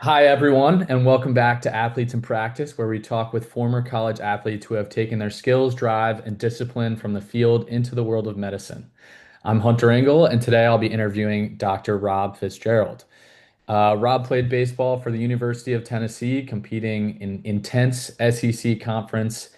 Hi, everyone, and welcome back to Athletes in Practice, where we talk with former college athletes who have taken their skills, drive, and discipline from the field into the world of medicine. I'm Hunter Engel, and today I'll be interviewing Dr. Rob Fitzgerald. Rob played baseball for the University of Tennessee, competing in intense SEC conference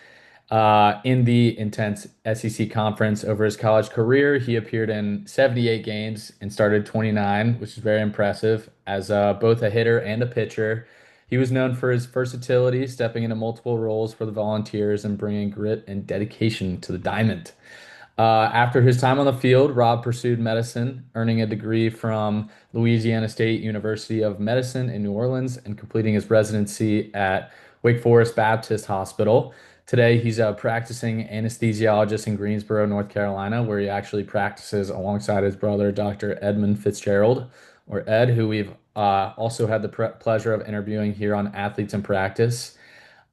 in the intense SEC conference over his college career. He appeared in 78 games and started 29, which is very impressive as both a hitter and a pitcher. He was known for his versatility, stepping into multiple roles for the Volunteers and bringing grit and dedication to the diamond. After his time on the field, Rob pursued medicine, earning a degree from Louisiana State University of Medicine in New Orleans and completing his residency at Wake Forest Baptist Hospital. Today, he's a practicing anesthesiologist in Greensboro, North Carolina, where he actually practices alongside his brother, Dr. Edmund Fitzgerald, or Ed, who we've also had the pleasure of interviewing here on Athletes in Practice.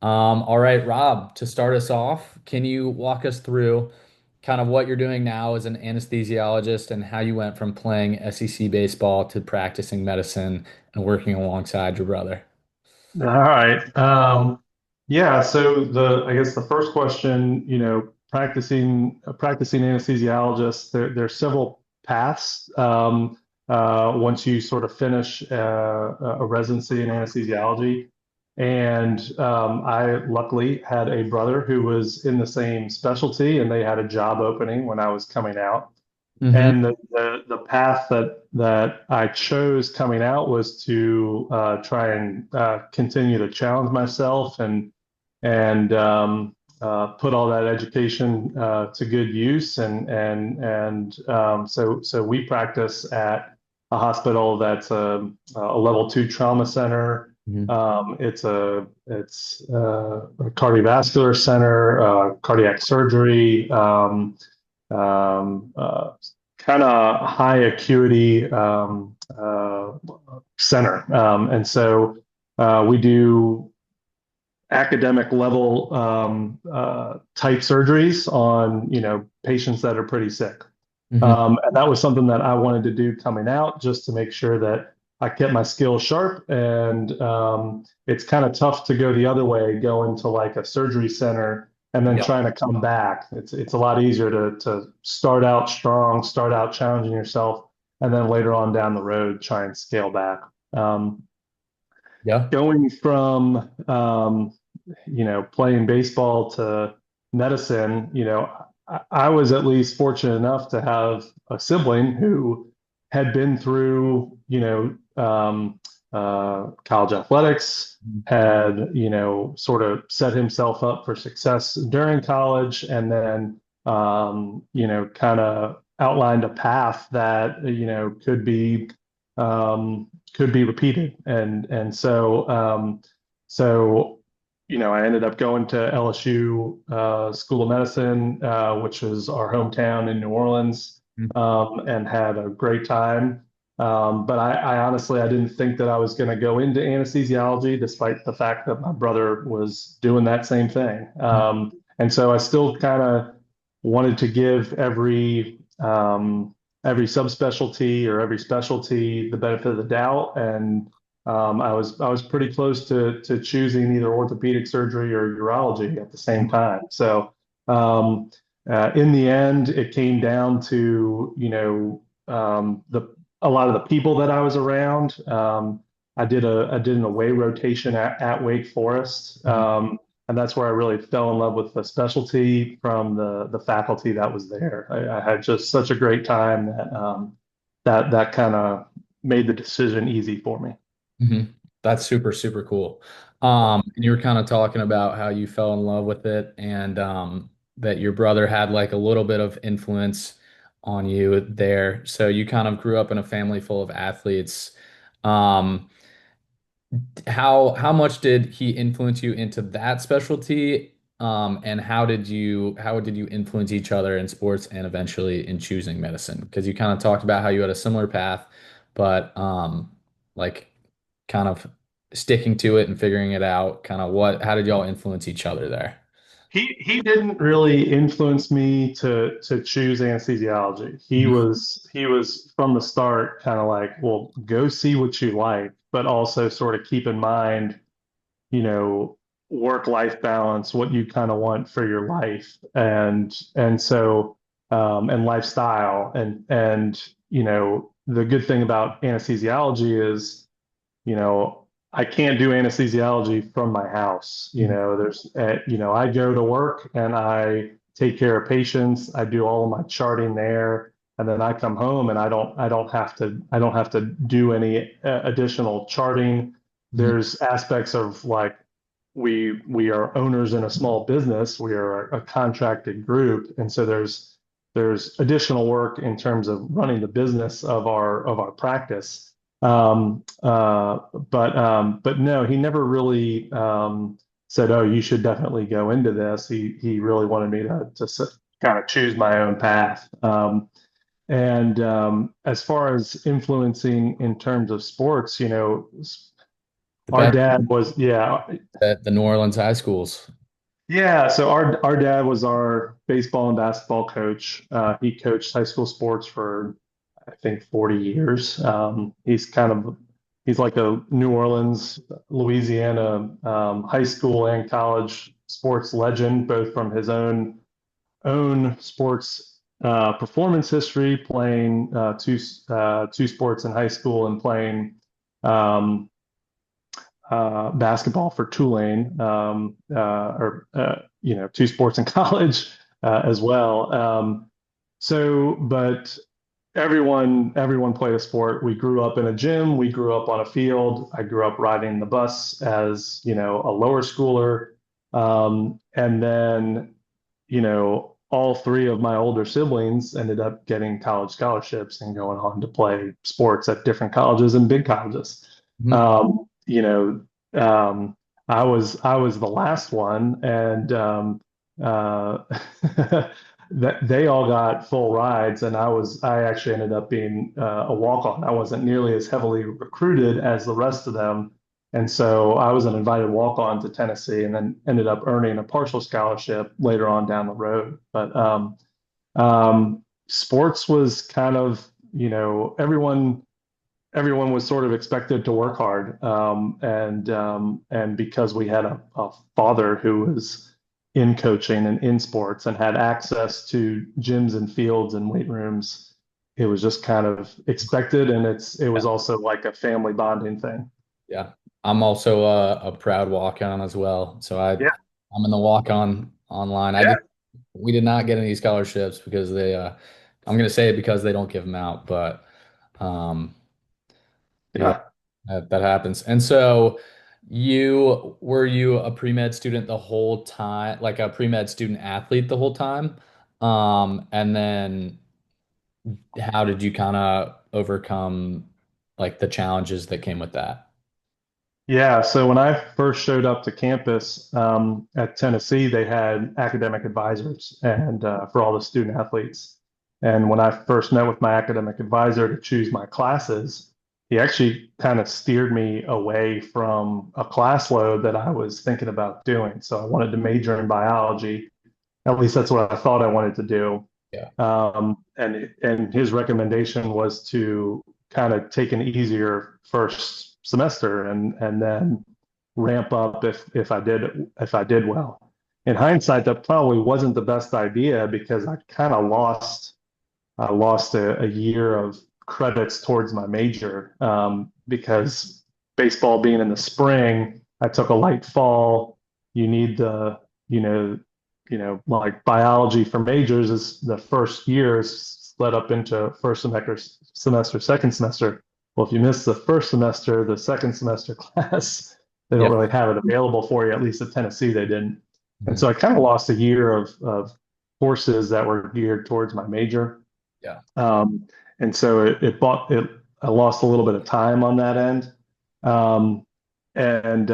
All right, Rob, to start us off, can you walk us through kind of what you're doing now as an anesthesiologist and how you went from playing SEC baseball to practicing medicine and working alongside your brother? All right. Yeah, so I guess the first question, practicing anesthesiologist, there's several paths. Once you sort of finish a residency in anesthesiology. And I luckily had a brother who was in the same specialty, and they had a job opening when I was coming out. Hmm. And the path that I chose coming out was to try and continue to challenge myself and put all that education to good use. So we practice at a hospital that's a level two trauma center. Hmm. It's a cardiovascular center, cardiac surgery. Kind of high acuity center. And so we do academic level type surgeries on, patients that are pretty sick. Hmm. And that was something that I wanted to do coming out just to make sure that I kept my skills sharp. And it's kind of tough to go the other way, go into like a surgery center and then Yeah. trying to come back. It's a lot easier to start out strong, start out challenging yourself, and then later on down the road try and scale back. Um, Yeah. Going from playing baseball to medicine, I was at least fortunate enough to have a sibling who had been through, college athletics, had, sort of set himself up for success during college, and then, kind of outlined a path that, could be repeated. And I ended up going to LSU School of Medicine, which is our hometown in New Orleans, and had a great time. But I honestly, I didn't think that I was going to go into anesthesiology, despite the fact that my brother was doing that same thing. And so I still kind of wanted to give every subspecialty or every specialty the benefit of the doubt. And I was pretty close to choosing either orthopedic surgery or urology at the same time. So in the end, it came down to the a lot of the people that I was around. I did an away rotation at Wake Forest, and that's where I really fell in love with the specialty from the faculty that was there. I had just such a great time that kind of made the decision easy for me. Hmm. That's super, super cool. And you were kind of talking about how you fell in love with it and that your brother had like a little bit of influence on you there. So you kind of grew up in a family full of athletes. Um, how much did he influence you into that specialty? And how did you influence each other in sports and eventually in choosing medicine? Because you kind of talked about how you had a similar path, but like kind of sticking to it and figuring it out, kind of how did y'all influence each other there? he didn't really influence me to choose anesthesiology. He was from the start kind of like, well, go see what you like, but also sort of keep in mind, you know, work-life balance, what you kind of want for your life, and lifestyle, and the good thing about anesthesiology is, I can't do anesthesiology from my house. I go to work and I take care of patients. I do all of my charting there, and then I come home and I don't have to do any additional charting. Mhm. There's aspects of like we are owners in a small business. We are a contracted group, and so there's additional work in terms of running the business of our practice. But no, he never really said, "Oh, you should definitely go into this." He really wanted me to kind of choose my own path. And As far as influencing in terms of sports, The our best dad was, yeah, at the New Orleans high schools. yeah. So our dad was our baseball and basketball coach. He coached high school sports for, I think, 40 years. He's like a New Orleans, Louisiana high school and college sports legend, both from his own sports performance history, playing two sports in high school and playing um, basketball for Tulane, two sports in college as well. But everyone played a sport. We grew up in a gym. We grew up on a field. I grew up riding the bus as, a lower schooler. And then, all three of my older siblings ended up getting college scholarships and going on to play sports at different colleges and big colleges. Mhm. Um, you know, I was the last one, and uh, that they all got full rides, and I actually ended up being a walk-on. I wasn't nearly as heavily recruited as the rest of them, and so I was an invited walk-on to Tennessee, and then ended up earning a partial scholarship later on down the road. But sports was kind of, everyone was sort of expected to work hard. And because we had a father who was in coaching and in sports and had access to gyms and fields and weight rooms, it was just kind of expected. And it Yeah. was also like a family bonding thing. Yeah. I'm also a proud walk-on as well. Yeah. I'm in the walk-on online. Yeah. We did not get any scholarships because I'm going to say it because they don't give them out, but um, yeah, Yeah. that happens. And so were you a pre-med student the whole time, like a pre-med student athlete the whole time? And then how did you kind of overcome like the challenges that came with that? Yeah, so when I first showed up to campus at Tennessee, they had academic advisors and for all the student athletes. And when I first met with my academic advisor to choose my classes, he actually kind of steered me away from a class load that I was thinking about doing. So I wanted to major in biology. At least that's what I thought I wanted to do. Yeah. And his recommendation was to kind of take an easier first semester and then ramp up if I did well. In hindsight, that probably wasn't the best idea because I lost a year of credits towards my major because baseball being in the spring, I took a light fall. You need you know, like biology for majors is the first year is split up into first semester, second semester. Well, if you miss the first semester, the second semester class, they don't Yep. really have it available for you. At least at Tennessee, they didn't. And Mhm. so I kind of lost a year of courses that were geared towards my major. Yeah. Um, and so I lost a little bit of time on that end. Um, and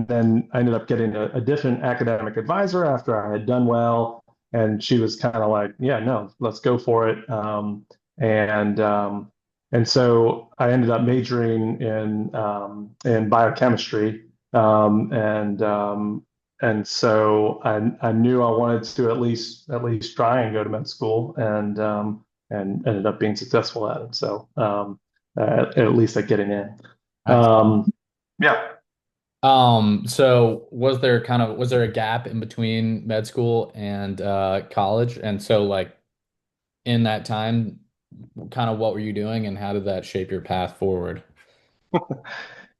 then I ended up getting a different academic advisor after I had done well. And she was kind of like, yeah, no, let's go for it. And, and so I ended up majoring in biochemistry. And and so I knew I wanted to at least try and go to med school, and ended up being successful at it. So at least at getting in. Excellent. Yeah. So was there a gap in between med school and college? And so like in that time, kind of what were you doing and how did that shape your path forward?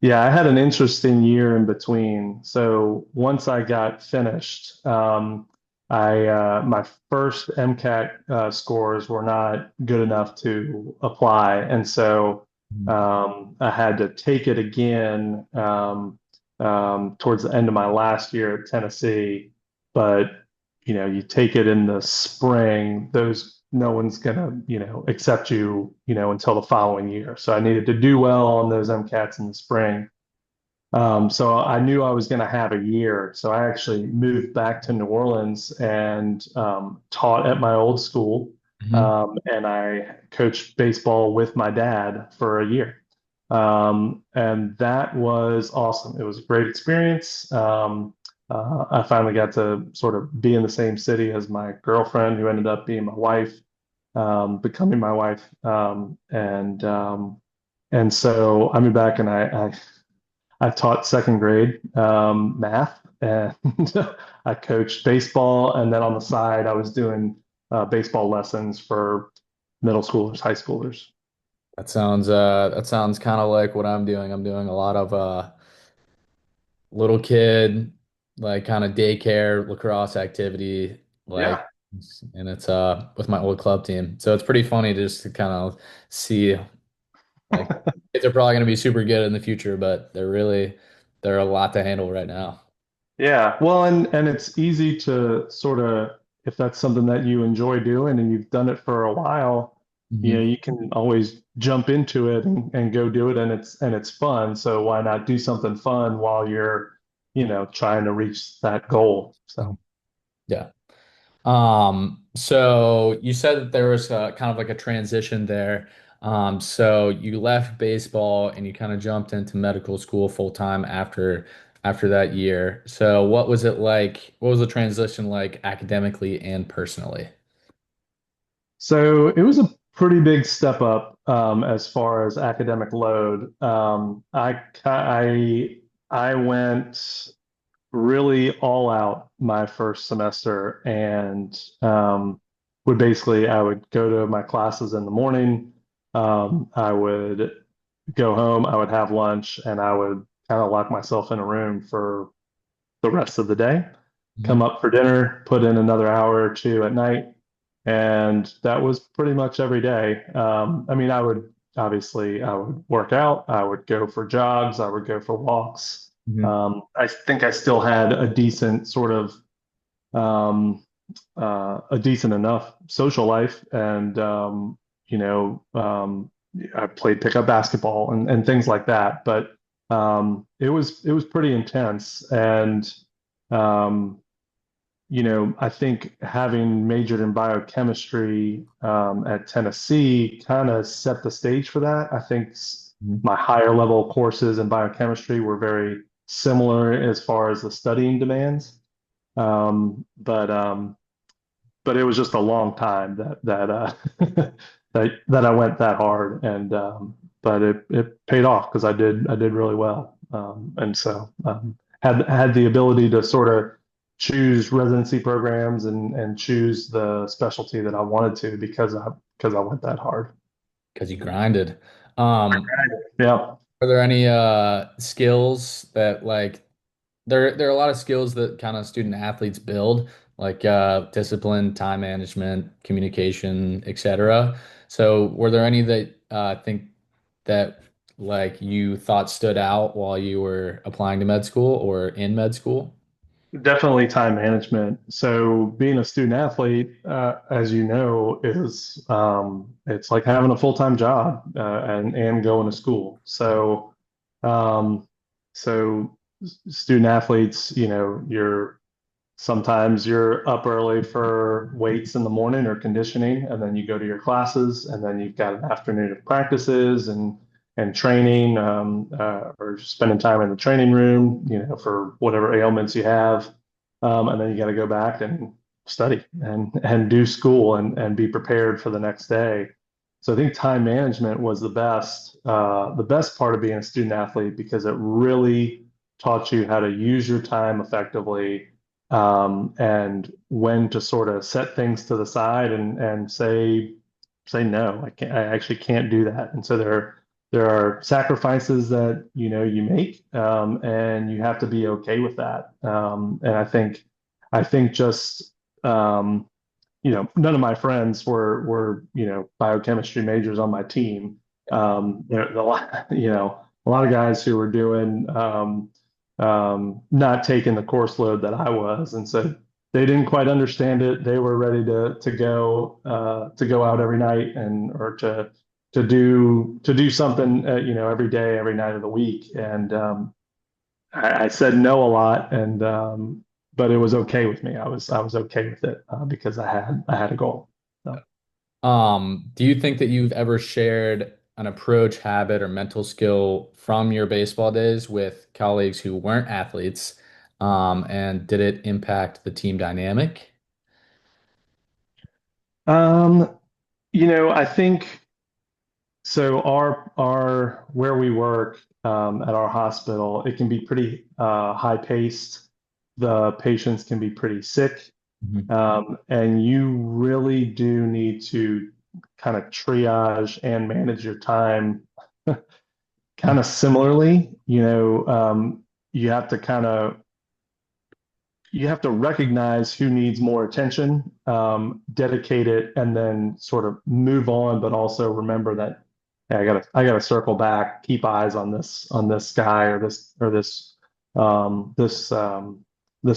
Yeah, I had an interesting year in between. So once I got finished, I my first MCAT scores were not good enough to apply, and so I had to take it again towards the end of my last year at Tennessee. But you take it in the spring, those no one's gonna accept you until the following year. So I needed to do well on those MCATs in the spring. So I knew I was going to have a year. So I actually moved back to New Orleans and taught at my old school. Mhm. And I coached baseball with my dad for a year. And that was awesome. It was a great experience. I finally got to sort of be in the same city as my girlfriend, who ended up being my wife, becoming my wife. And so I moved back and I taught second grade math, and I coached baseball. And then on the side, I was doing baseball lessons for middle schoolers, high schoolers. That sounds kind of like what I'm doing. I'm doing a lot of little kid like kind of daycare lacrosse activity like Yeah. and it's with my old club team. So it's pretty funny just to kind of see like kids are probably going to be super good in the future, but they're a lot to handle right now. Yeah. Well, and it's easy to sort of, if that's something that you enjoy doing and you've done it for a while, Hmm. you can always jump into it and go do it, and it's fun. So why not do something fun while you're, trying to reach that goal? So. Yeah. So you said that there was kind of like a transition there. So you left baseball and you kind of jumped into medical school full time after that year. So what was it like? What was the transition like academically and personally? So it was a pretty big step up as far as academic load. I went really all out my first semester, and I would go to my classes in the morning. I would go home, I would have lunch, and I would kind of lock myself in a room for the rest of the day. Come Mhm. up for dinner, put in another hour or two at night, and that was pretty much every day. I mean, I would work out, I would go for jogs, I would go for walks. Mhm. I think I still had a decent sort of a decent enough social life, and you know, I played pickup basketball and things like that. But it was pretty intense, and um, I think having majored in biochemistry at Tennessee kind of set the stage for that. I think Mhm. my higher level courses in biochemistry were very similar as far as the studying demands. Um, but um, but it was just a long time that that I went that hard, and but it paid off because I did really well, and so had the ability to sort of choose residency programs and choose the specialty that I wanted to because I went that hard. Because you grinded. Um, Yeah. are there any skills that like there are a lot of skills that kind of student athletes build, like discipline, time management, communication, etc. So were there any that think that like you thought stood out while you were applying to med school or in med school? Definitely time management. So being a student athlete, as you know, is it's like having a full-time job and going to school. Um, so student athletes, sometimes you're up early for weights in the morning or conditioning, and then you go to your classes, and then you've got an afternoon of practices and training, or spending time in the training room, for whatever ailments you have. And then you got to go back and study and do school and be prepared for the next day. So I think time management was the best part of being a student athlete because it really taught you how to use your time effectively, and when to sort of set things to the side and say no, I actually can't do that. And so there are sacrifices that you make, and you have to be okay with that. And I think just none of my friends were biochemistry majors on my team. There a lot a lot of guys who were doing not taking the course load that I was, and so they didn't quite understand it. They were ready to go out every night and or to do something every day, every night of the week. And I said no a lot, and but it was okay with me. I was okay with it because I had a goal. So. Do you think that you've ever shared an approach, habit, or mental skill from your baseball days with colleagues who weren't athletes? And did it impact the team dynamic? Um, I think so. Our where we work at our hospital, it can be pretty high paced. The patients can be pretty sick. Mhm. And you really do need to kind of triage and manage your time kind of similarly. You have to recognize who needs more attention, dedicate it, and then sort of move on, but also remember that, hey, I gotta circle back, keep eyes on this guy or this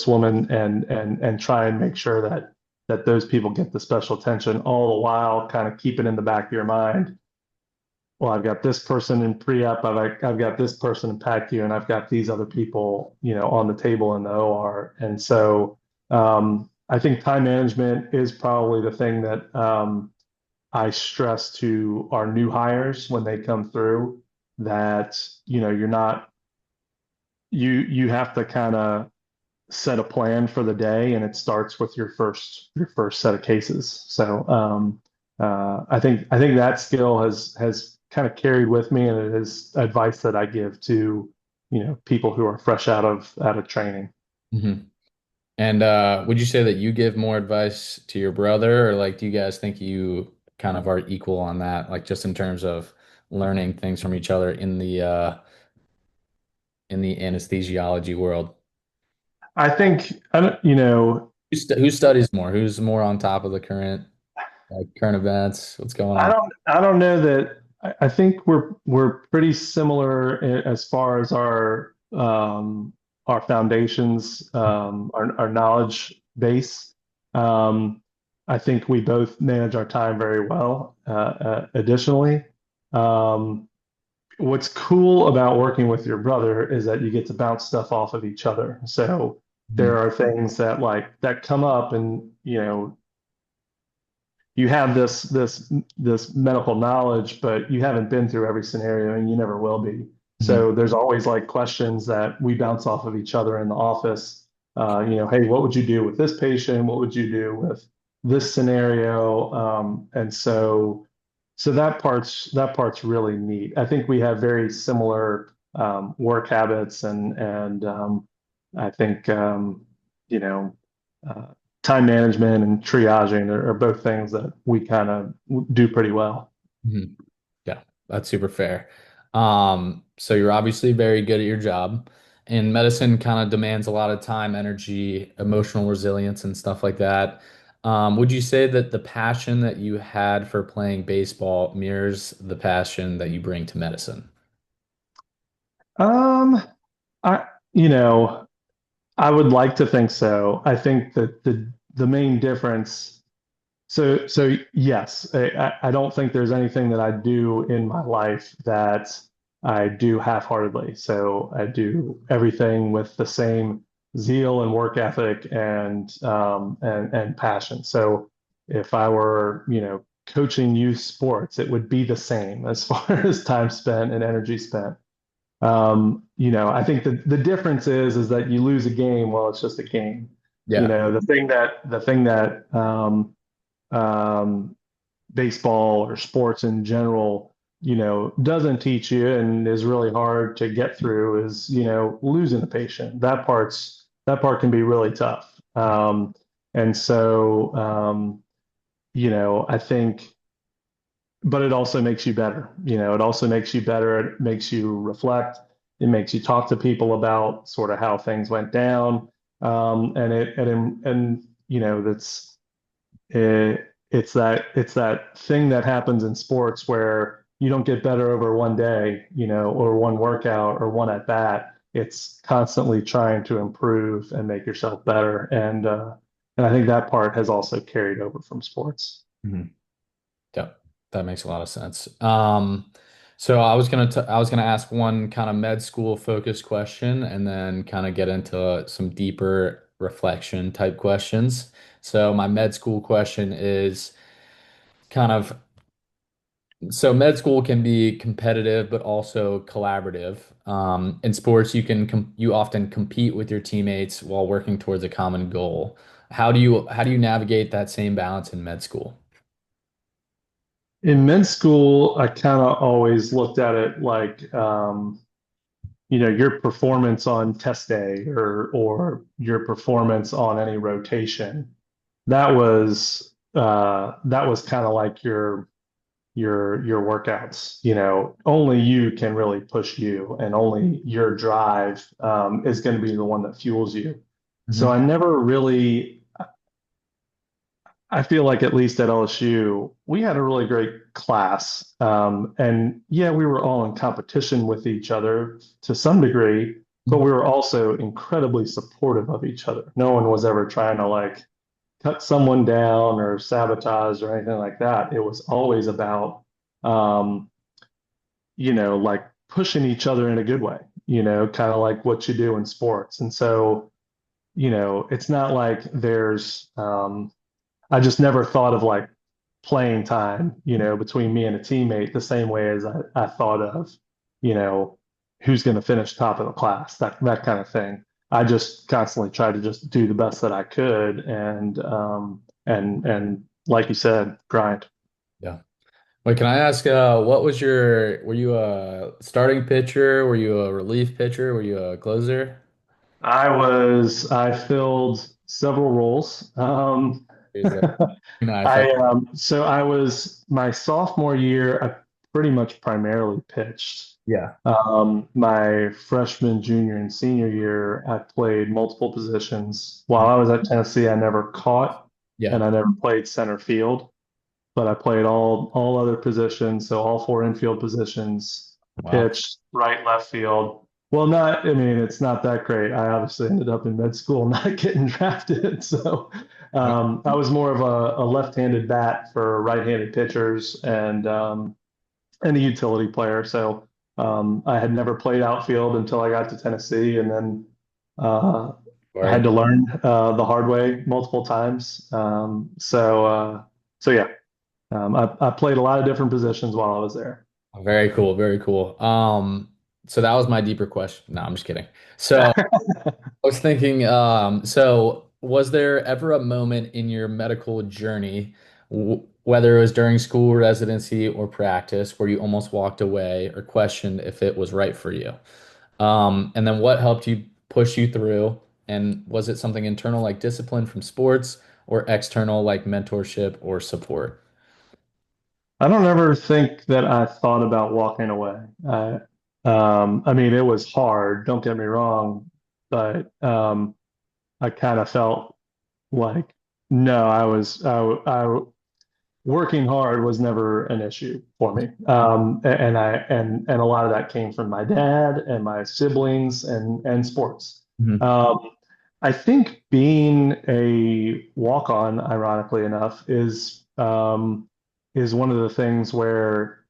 woman, and try and make sure that those people get the special attention, all the while kind of keep it in the back of your mind. Well, I've got this person in pre-op, I've got this person in PACU, and I've got these other people, on the table in the OR. And so I think time management is probably the thing that I stress to our new hires when they come through, that you're not you have to kind of set a plan for the day, and it starts with your first set of cases. So I think that skill has kind of carried with me, and it is advice that I give to people who are fresh out of training. Mhm. And would you say that you give more advice to your brother, or like do you guys think you kind of are equal on that, like just in terms of learning things from each other in the anesthesiology world? I think I don't, Who studies more? Who's more on top of the current events? What's going I on? don't I don't know that I think we're pretty similar as far as our foundations, our knowledge base. Um, I think we both manage our time very well. Additionally, um, what's cool about working with your brother is that you get to bounce stuff off of each other. So there Mhm. are things that come up, and you have this medical knowledge, but you haven't been through every scenario, and you never will be. Mhm. So there's always like questions that we bounce off of each other in the office. Hey, what would you do with this patient? What would you do with this scenario? And so that part's really neat. I think we have very similar work habits, and I think you know. Uh, Time management and triaging are both things that we kind of do pretty well. Mhm. Yeah, that's super fair. So you're obviously very good at your job, and medicine kind of demands a lot of time, energy, emotional resilience, and stuff like that. Would you say that the passion that you had for playing baseball mirrors the passion that you bring to medicine? Um, I, you know, I would like to think so. I think that the main difference. So yes, I don't think there's anything that I do in my life that I do half-heartedly. So I do everything with the same zeal and work ethic and passion. So if I were, coaching youth sports, it would be the same as far as time spent and energy spent. I think the difference is that you lose a game, well, it's just a game. Yeah. The thing that um, baseball or sports in general, doesn't teach you and is really hard to get through is, losing a patient. That part can be really tough. And so, I think, but it also makes you better. It also makes you better. It makes you reflect. It makes you talk to people about sort of how things went down. That's it's that thing that happens in sports where you don't get better over one day, or one workout or one at bat. It's constantly trying to improve and make yourself better. And I think that part has also carried over from sports. Mhm. Yep, that makes a lot of sense. So I was gonna ask one kind of med school focused question and then kind of get into some deeper reflection type questions. So my med school question is kind of so med school can be competitive but also collaborative. In sports, you often compete with your teammates while working towards a common goal. How do you navigate that same balance in med school? In med school, I kind of always looked at it like, your performance on test day or your performance on any rotation. That was kind of like your workouts. Only you can really push you, and only your drive is going to be the one that fuels you. So Mhm. I feel like at least at LSU, we had a really great class. And yeah, we were all in competition with each other to some degree, but we were also incredibly supportive of each other. No one was ever trying to like cut someone down or sabotage or anything like that. It was always about, um, like pushing each other in a good way, kind of like what you do in sports. And so, it's not like I just never thought of like playing time, between me and a teammate the same way as I thought of, you know, who's going to finish top of the class, that kind of thing. I just constantly tried to just do the best that I could and like you said, grind. Yeah. Wait, can I ask, were you a starting pitcher? Were you a relief pitcher? Were you a closer? I filled several roles. Is that, nice. So I was my sophomore year, I pretty much primarily pitched. Yeah. My freshman, junior, and senior year, I played multiple positions. While I was at Tennessee, I never caught Yeah. and I never played center field, but I played all other positions, so all four infield positions, Wow. pitch, right, left field. Well, I mean, it's not that great. I obviously ended up in med school not getting drafted. So I was more of a left-handed bat for right-handed pitchers and a utility player. So I had never played outfield until I got to Tennessee, and then uh, I had Right. to learn the hard way multiple times. So yeah, I played a lot of different positions while I was there. Very cool. Very cool. So that was my deeper question. No, I'm just kidding. So I was thinking, so was there ever a moment in your medical journey, w whether it was during school, residency, or practice, where you almost walked away or questioned if it was right for you? And then what helped you push you through? And was it something internal like discipline from sports or external like mentorship or support? I don't ever think that I thought about walking away. I mean, it was hard, don't get me wrong, but I kind of felt like, no, working hard was never an issue for me. And a lot of that came from my dad and my siblings and sports. Mhm. Um, I think being a walk-on, ironically enough, is one of the things where,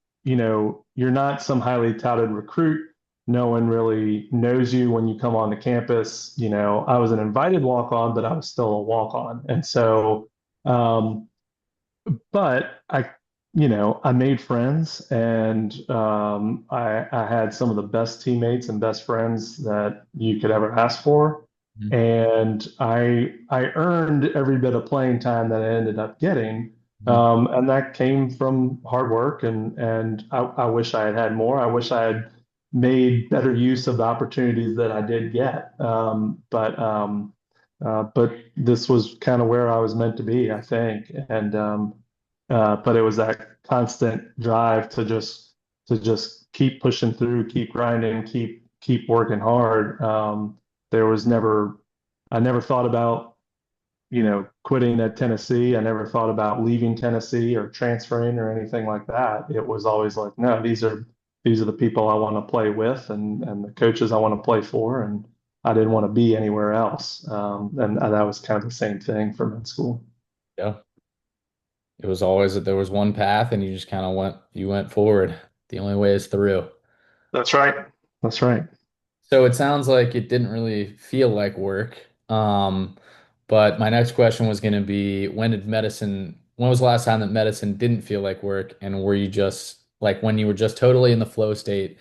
you're not some highly touted recruit. No one really knows you when you come on the campus. I was an invited walk-on, but I was still a walk-on. And so, but I made friends, and I had some of the best teammates and best friends that you could ever ask for. Mhm. and I earned every bit of playing time that I ended up getting, Mhm. and that came from hard work, and I wish I had had more. I wish I had made better use of the opportunities that I did get. But this was kind of where I was meant to be, I think, but it was that constant drive to just keep pushing through, keep grinding, keep working hard. There was never I never thought about, quitting at Tennessee. I never thought about leaving Tennessee or transferring or anything like that. It was always like, no, these are the people I want to play with, and the coaches I want to play for, and I didn't want to be anywhere else. And that was kind of the same thing for med school. Yeah. It was always that there was one path and you just kind of went forward. The only way is through. That's right. That's right. So it sounds like it didn't really feel like work. But my next question was going to be when was the last time that medicine didn't feel like work? And were you just like when you were just totally in the flow state,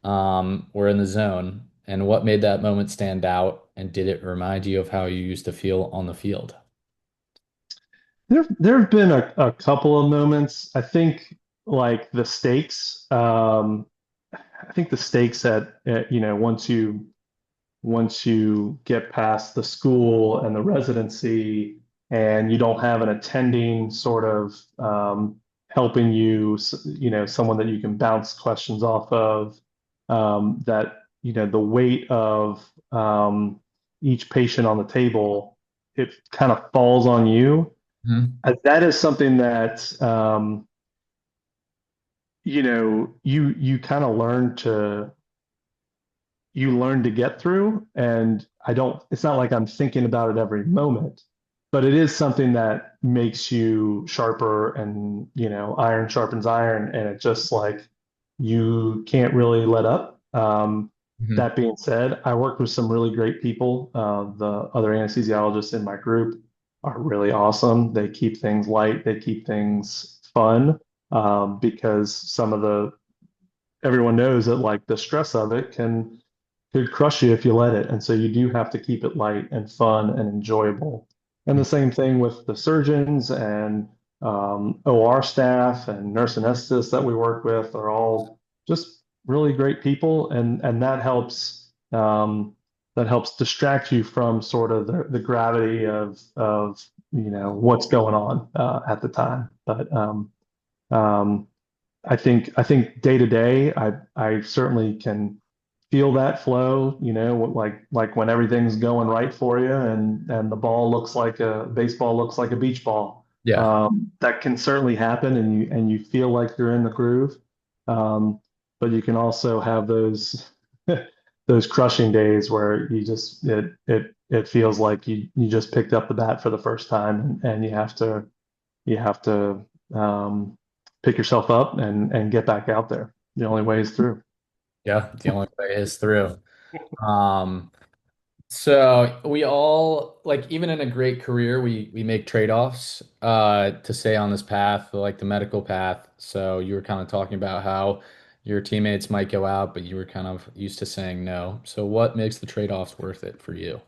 or in the zone? And what made that moment stand out? And did it remind you of how you used to feel on the field? There have been a couple of moments. I think like the stakes. I think the stakes once you get past the school and the residency, and you don't have an attending sort of helping you, someone that you can bounce questions off of, that the weight of each patient on the table, it kind of falls on you. Mhm. That is something that you kind of learn to get through. And it's not like I'm thinking about it every moment, but it is something that makes you sharper, and, iron sharpens iron. And it just like you can't really let up. Mhm. That being said, I worked with some really great people. The other anesthesiologists in my group are really awesome. They keep things light, they keep things fun, because everyone knows that like the stress of it could crush you if you let it. And so you do have to keep it light and fun and enjoyable. And the same thing with the surgeons and OR staff and nurse anesthetists that we work with are all just really great people, and that helps distract you from sort of the gravity of what's going on at the time. But um, I think day to day, I certainly can feel that flow, like when everything's going right for you, and the ball looks like a baseball looks like a beach ball. Yeah. That can certainly happen, and you feel like you're in the groove. Um, but you can also have those those crushing days where it feels like you just picked up the bat for the first time, and you have to um, pick yourself up and get back out there. The only way is through. Yeah. The only way is through. Um, So we all like even in a great career, we make trade-offs to stay on this path, like the medical path. So you were kind of talking about how your teammates might go out, but you were kind of used to saying no. So what makes the trade-offs worth it for you?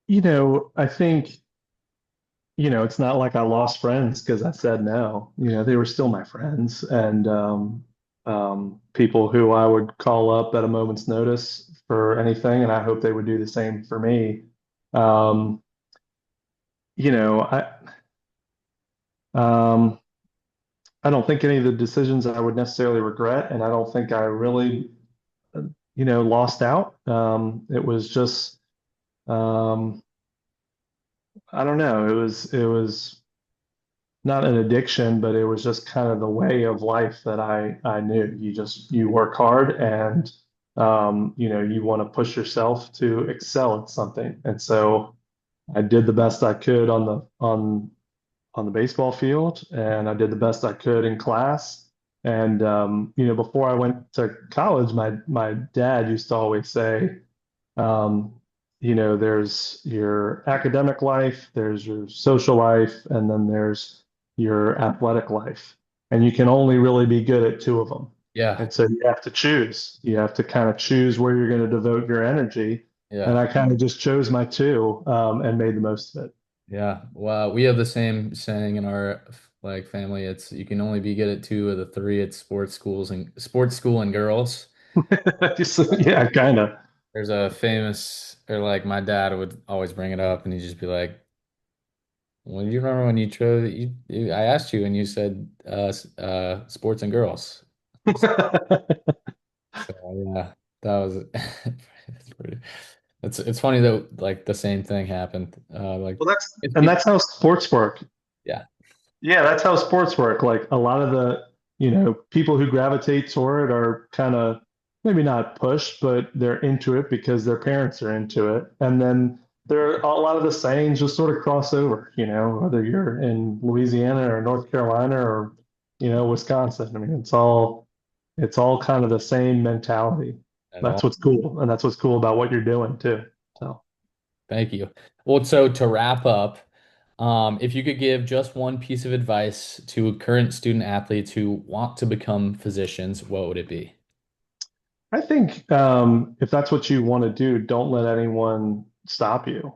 I think, it's not like I lost friends because I said no. They were still my friends, and people who I would call up at a moment's notice for anything, and I hope they would do the same for me. Um, I um, I don't think any of the decisions I would necessarily regret, and I don't think I really, lost out. It was just, um, I don't know. It was not an addiction, but it was just kind of the way of life that I knew. You work hard, and you want to push yourself to excel at something. And so I did the best I could on the baseball field, and I did the best I could in class. And before I went to college, my dad used to always say, um, there's your academic life, there's your social life, and then there's your athletic life. And you can only really be good at two of them. Yeah. And so you have to choose. You have to kind of choose where you're going to devote your energy. and Yeah. I kind of just chose my two and made the most of Yeah. Well, we have the same saying in our like family. It's you can only be good at two of the three. It's sports school and girls. it. Yeah, kind of. There's a famous, or like my dad would always bring it up, and he'd just be like, "Well, you remember when you chose? I asked you, and you said sports and girls." So yeah, that was it's pretty. It's funny that like the same thing happened. Like Well, it's and people, that's how sports work. yeah, Yeah, that's how sports work. Like a lot of the, people who gravitate toward it are kind of maybe not pushed, but they're into it because their parents are into it. And then there are a lot of the sayings just sort of cross over, whether you're in Louisiana or North Carolina or, Wisconsin. I mean, it's all kind of the same mentality. at That's all. what's cool. And that's what's cool about what you're doing too. So Thank you. Well, so to wrap up, if you could give just one piece of advice to current student athletes who want to become physicians, what would it be? I think if that's what you want to do, don't let anyone stop you.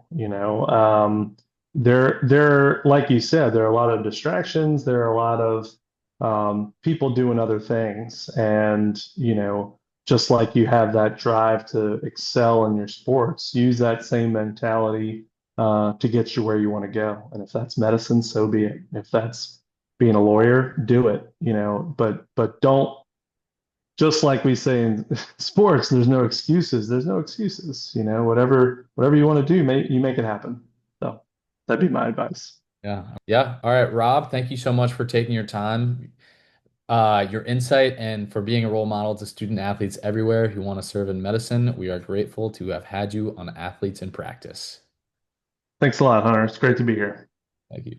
Like you said, there are a lot of distractions. There are a lot of people doing other things, and just like you have that drive to excel in your sports, use that same mentality to get you where you want to go. And if that's medicine, so be it. If that's being a lawyer, do it. But don't just like we say in sports, there's no excuses. There's no excuses. Whatever you want to do, you make it happen. So that'd be my advice. Yeah. Yeah. All right, Rob, thank you so much for taking your time, your insight, and for being a role model to student athletes everywhere who want to serve in medicine. We are grateful to have had you on Athletes in Practice. Thanks a lot, Hunter. It's great to be here. Thank you.